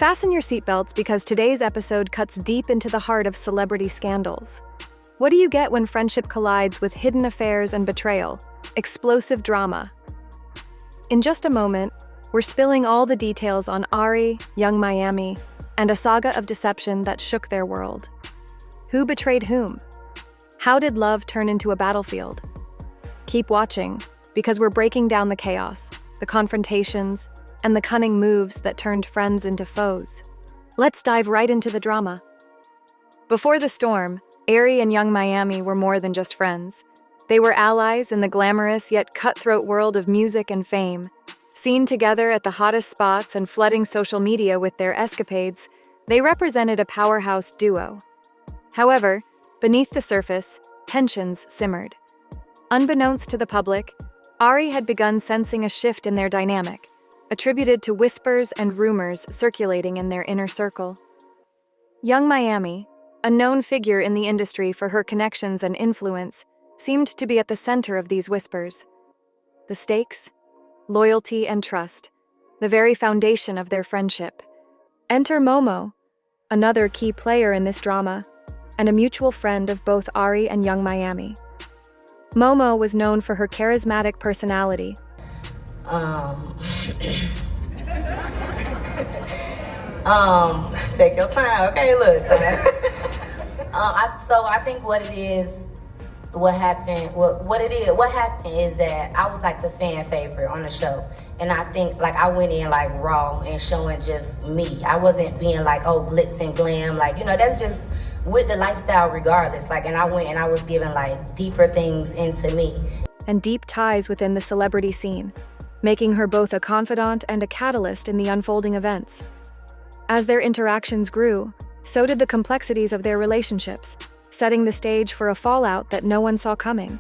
Fasten your seatbelts because today's episode cuts deep into the heart of celebrity scandals. What do you get when friendship collides with hidden affairs and betrayal? Explosive drama. In just a moment, we're spilling all the details on Ari, Young Miami, and a saga of deception that shook their world. Who betrayed whom? How did love turn into a battlefield? Keep watching, because we're breaking down the chaos, the confrontations, and the cunning moves that turned friends into foes. Let's dive right into the drama. Before the storm, Ari and Young Miami were more than just friends. They were allies in the glamorous yet cutthroat world of music and fame. Seen together at the hottest spots and flooding social media with their escapades, they represented a powerhouse duo. However, beneath the surface, tensions simmered. Unbeknownst to the public, Ari had begun sensing a shift in their dynamic, attributed to whispers and rumors circulating in their inner circle. Young Miami, a known figure in the industry for her connections and influence, seemed to be at the center of these whispers. The stakes? Loyalty and trust, the very foundation of their friendship. Enter Momo, another key player in this drama, and a mutual friend of both Ari and Young Miami. Momo was known for her charismatic personality. Take your time, okay, look. I think what happened is that I was like the fan favorite on the show. And I think like I went in like raw and showing just me. I wasn't being like, oh, glitz and glam. Like, that's just with the lifestyle regardless. Like, and I went and I was giving like deeper things into me. And deep ties within the celebrity scene, making her both a confidant and a catalyst in the unfolding events. As their interactions grew, so did the complexities of their relationships, setting the stage for a fallout that no one saw coming.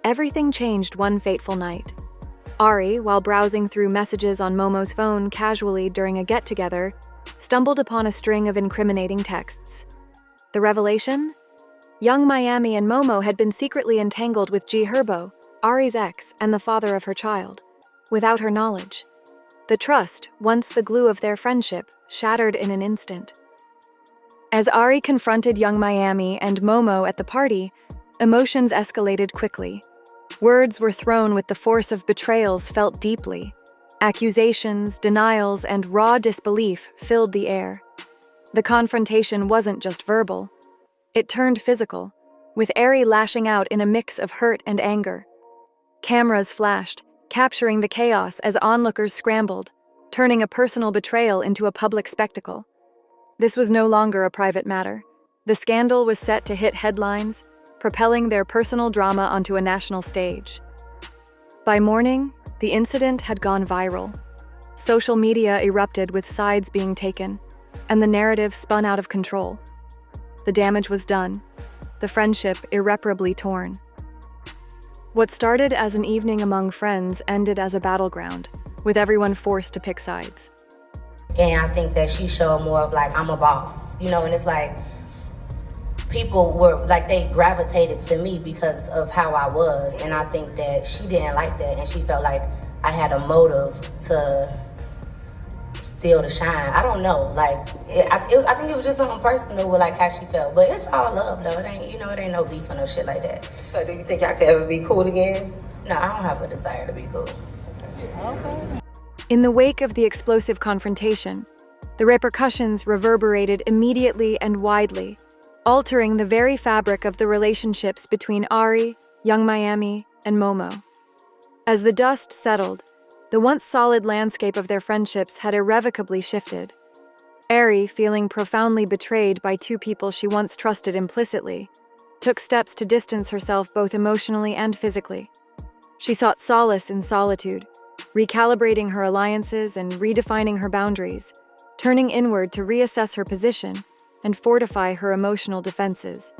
Everything changed one fateful night. Ari, while browsing through messages on Momo's phone casually during a get-together, stumbled upon a string of incriminating texts. The revelation? Young Miami and Momo had been secretly entangled with G. Herbo, Ari's ex and the father of her child, without her knowledge. The trust, once the glue of their friendship, shattered in an instant. As Ari confronted Young Miami and Momo at the party, emotions escalated quickly. Words were thrown with the force of betrayals felt deeply. Accusations, denials, and raw disbelief filled the air. The confrontation wasn't just verbal. It turned physical, with Ari lashing out in a mix of hurt and anger. Cameras flashed, capturing the chaos as onlookers scrambled, turning a personal betrayal into a public spectacle. This was no longer a private matter. The scandal was set to hit headlines, propelling their personal drama onto a national stage. By morning, the incident had gone viral. Social media erupted with sides being taken, and the narrative spun out of control. The damage was done, the friendship irreparably torn. What started as an evening among friends ended as a battleground, with everyone forced to pick sides. And I think that she showed more of like, I'm a boss, and it's like, people were like, they gravitated to me because of how I was. And I think that she didn't like that. And she felt like I had a motive to steal the shine. I don't know. Like, I think it was just something personal with like how she felt. But it's all love though. It ain't, it ain't no beef or no shit like that. So do you think y'all could ever be cool again? No, I don't have a desire to be cool. Okay. In the wake of the explosive confrontation, the repercussions reverberated immediately and widely, altering the very fabric of the relationships between Ari, Young Miami, and Momo. As the dust settled, the once solid landscape of their friendships had irrevocably shifted. Ari, feeling profoundly betrayed by two people she once trusted implicitly, took steps to distance herself both emotionally and physically. She sought solace in solitude, recalibrating her alliances and redefining her boundaries, turning inward to reassess her position and fortify her emotional defenses.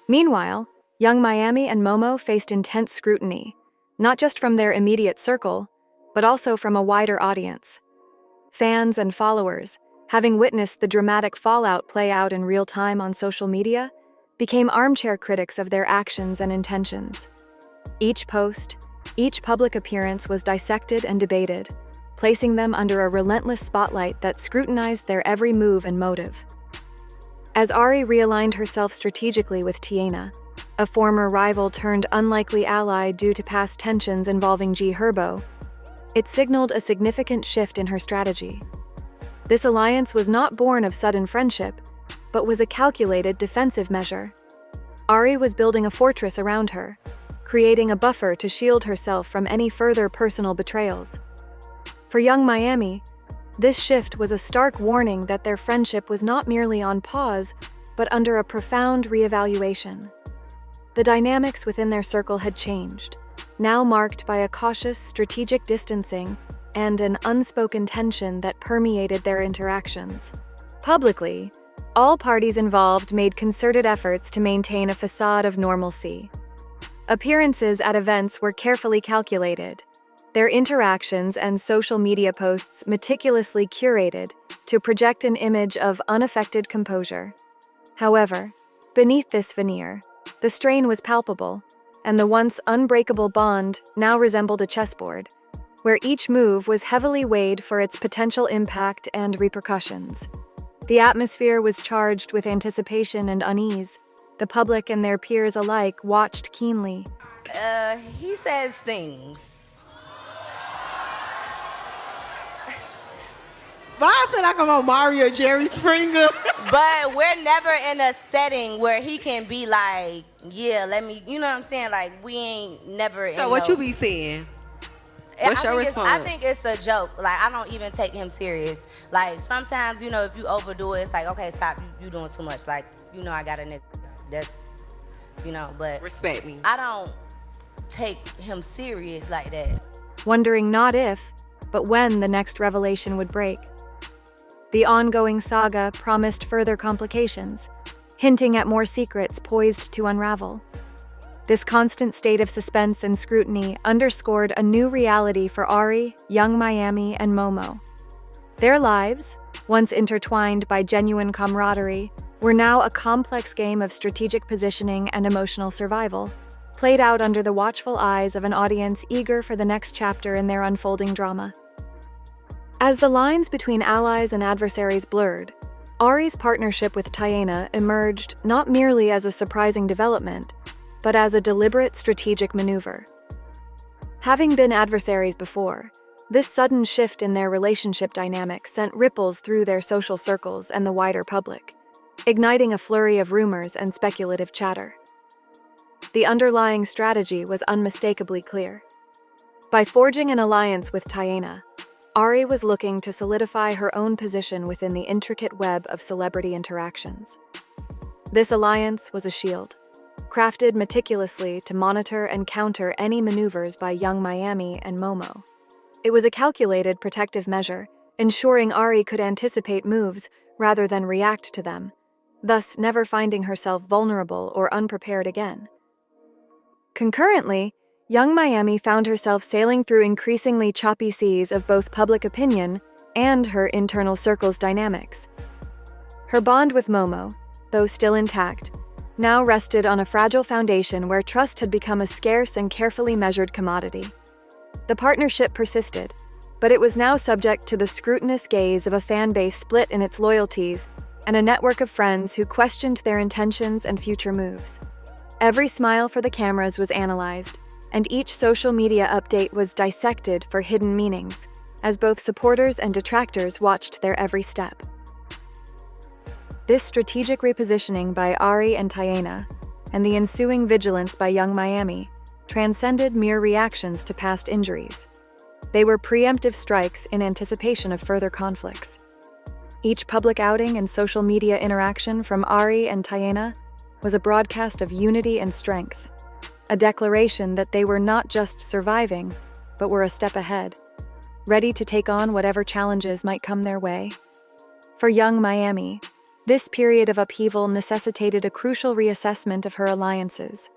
Meanwhile, Young Miami and Momo faced intense scrutiny, not just from their immediate circle, but also from a wider audience. Fans and followers, having witnessed the dramatic fallout play out in real time on social media, became armchair critics of their actions and intentions. Each post, each public appearance was dissected and debated, placing them under a relentless spotlight that scrutinized their every move and motive. As Ari realigned herself strategically with Tiana, a former rival turned unlikely ally due to past tensions involving G Herbo, it signaled a significant shift in her strategy. This alliance was not born of sudden friendship, but was a calculated defensive measure. Ari was building a fortress around her, creating a buffer to shield herself from any further personal betrayals. For young Miami, this shift was a stark warning that their friendship was not merely on pause, but under a profound reevaluation. The dynamics within their circle had changed, now marked by a cautious, strategic distancing and an unspoken tension that permeated their interactions. Publicly, all parties involved made concerted efforts to maintain a facade of normalcy. Appearances at events were carefully calculated, their interactions and social media posts meticulously curated to project an image of unaffected composure. However, beneath this veneer, the strain was palpable, and the once unbreakable bond now resembled a chessboard, where each move was heavily weighed for its potential impact and repercussions. The atmosphere was charged with anticipation and unease. The public and their peers alike watched keenly. He says things. Why I feel like I'm on Mario Jerry Springer? But we're never in a setting where he can be like, yeah, let me, you know what I'm saying? Like, we ain't never in So what you be saying? What's your response? I think it's a joke. Like, I don't even take him serious. Like, sometimes, you know, if you overdo it, it's like, okay, stop, you doing too much. Like, you know, I got a nigga that's, you know, but Respect me. I don't take him serious like that. Wondering not if, but when the next revelation would break. The ongoing saga promised further complications, hinting at more secrets poised to unravel. This constant state of suspense and scrutiny underscored a new reality for Ari, young Miami, and Momo. Their lives, once intertwined by genuine camaraderie, were now a complex game of strategic positioning and emotional survival, played out under the watchful eyes of an audience eager for the next chapter in their unfolding drama. As the lines between allies and adversaries blurred, Ari's partnership with Tiana emerged not merely as a surprising development, but as a deliberate strategic maneuver. Having been adversaries before, this sudden shift in their relationship dynamic sent ripples through their social circles and the wider public, igniting a flurry of rumors and speculative chatter. The underlying strategy was unmistakably clear. By forging an alliance with Tiana, Ari was looking to solidify her own position within the intricate web of celebrity interactions. This alliance was a shield, crafted meticulously to monitor and counter any maneuvers by young Miami and Momo. It was a calculated protective measure, ensuring Ari could anticipate moves rather than react to them, thus never finding herself vulnerable or unprepared again. Concurrently, young Miami found herself sailing through increasingly choppy seas of both public opinion and her internal circle's dynamics. Her bond with Momo, though still intact, now rested on a fragile foundation where trust had become a scarce and carefully measured commodity. The partnership persisted, but it was now subject to the scrutinous gaze of a fan base split in its loyalties and a network of friends who questioned their intentions and future moves. Every smile for the cameras was analyzed, and each social media update was dissected for hidden meanings, as both supporters and detractors watched their every step. This strategic repositioning by Ari and Tiana, and the ensuing vigilance by young Miami, transcended mere reactions to past injuries. They were preemptive strikes in anticipation of further conflicts. Each public outing and social media interaction from Ari and Tiana was a broadcast of unity and strength, a declaration that they were not just surviving, but were a step ahead, ready to take on whatever challenges might come their way. For young Miami, this period of upheaval necessitated a crucial reassessment of her alliances.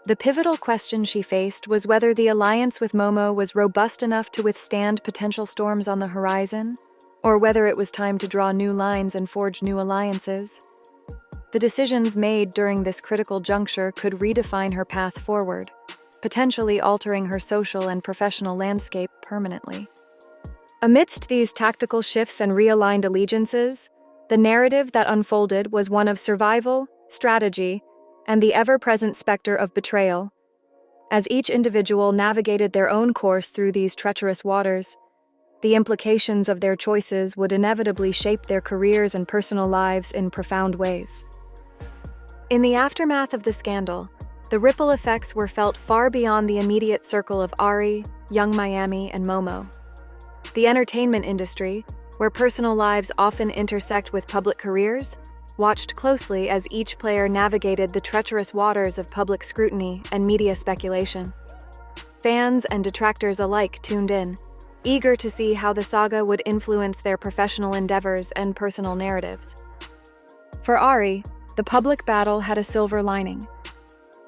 The pivotal question she faced was whether the alliance with Momo was robust enough to withstand potential storms on the horizon, or whether it was time to draw new lines and forge new alliances. The decisions made during this critical juncture could redefine her path forward, potentially altering her social and professional landscape permanently. Amidst these tactical shifts and realigned allegiances, the narrative that unfolded was one of survival, strategy, and the ever-present specter of betrayal. As each individual navigated their own course through these treacherous waters, the implications of their choices would inevitably shape their careers and personal lives in profound ways. In the aftermath of the scandal, the ripple effects were felt far beyond the immediate circle of Ari, Young Miami, and Momo. The entertainment industry, where personal lives often intersect with public careers, watched closely as each player navigated the treacherous waters of public scrutiny and media speculation. Fans and detractors alike tuned in, eager to see how the saga would influence their professional endeavors and personal narratives. For Ari, the public battle had a silver lining.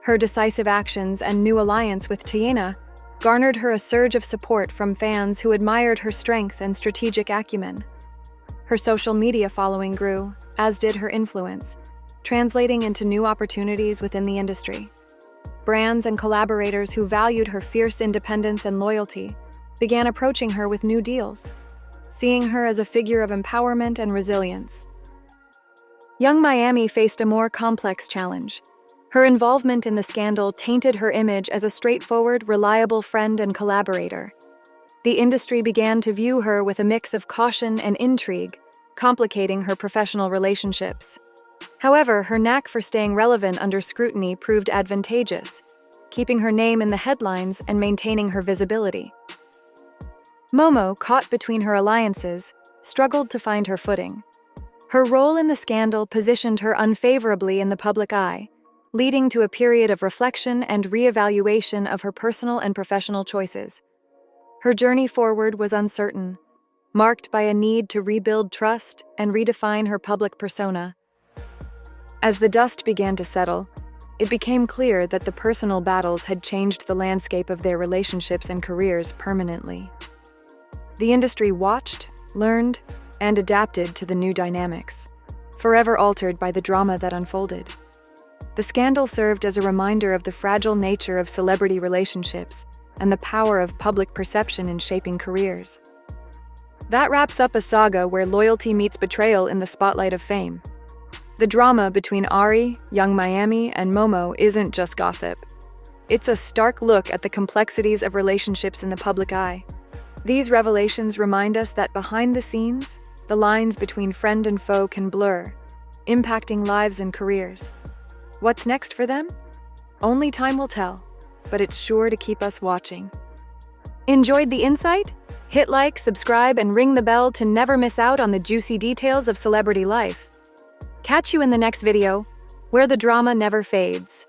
Her decisive actions and new alliance with Tiana garnered her a surge of support from fans who admired her strength and strategic acumen. Her social media following grew, as did her influence, translating into new opportunities within the industry. Brands and collaborators who valued her fierce independence and loyalty began approaching her with new deals, seeing her as a figure of empowerment and resilience. Young Miami faced a more complex challenge. Her involvement in the scandal tainted her image as a straightforward, reliable friend and collaborator. The industry began to view her with a mix of caution and intrigue, complicating her professional relationships. However, her knack for staying relevant under scrutiny proved advantageous, keeping her name in the headlines and maintaining her visibility. Momo, caught between her alliances, struggled to find her footing. Her role in the scandal positioned her unfavorably in the public eye, leading to a period of reflection and reevaluation of her personal and professional choices. Her journey forward was uncertain, marked by a need to rebuild trust and redefine her public persona. As the dust began to settle, it became clear that the personal battles had changed the landscape of their relationships and careers permanently. The industry watched, learned, and adapted to the new dynamics, forever altered by the drama that unfolded. The scandal served as a reminder of the fragile nature of celebrity relationships and the power of public perception in shaping careers. That wraps up a saga where loyalty meets betrayal in the spotlight of fame. The drama between Ari, Young Miami, and Momo isn't just gossip. It's a stark look at the complexities of relationships in the public eye. These revelations remind us that behind the scenes, the lines between friend and foe can blur, impacting lives and careers. What's next for them? Only time will tell, but it's sure to keep us watching. Enjoyed the insight? Hit like, subscribe, and ring the bell to never miss out on the juicy details of celebrity life. Catch you in the next video, where the drama never fades.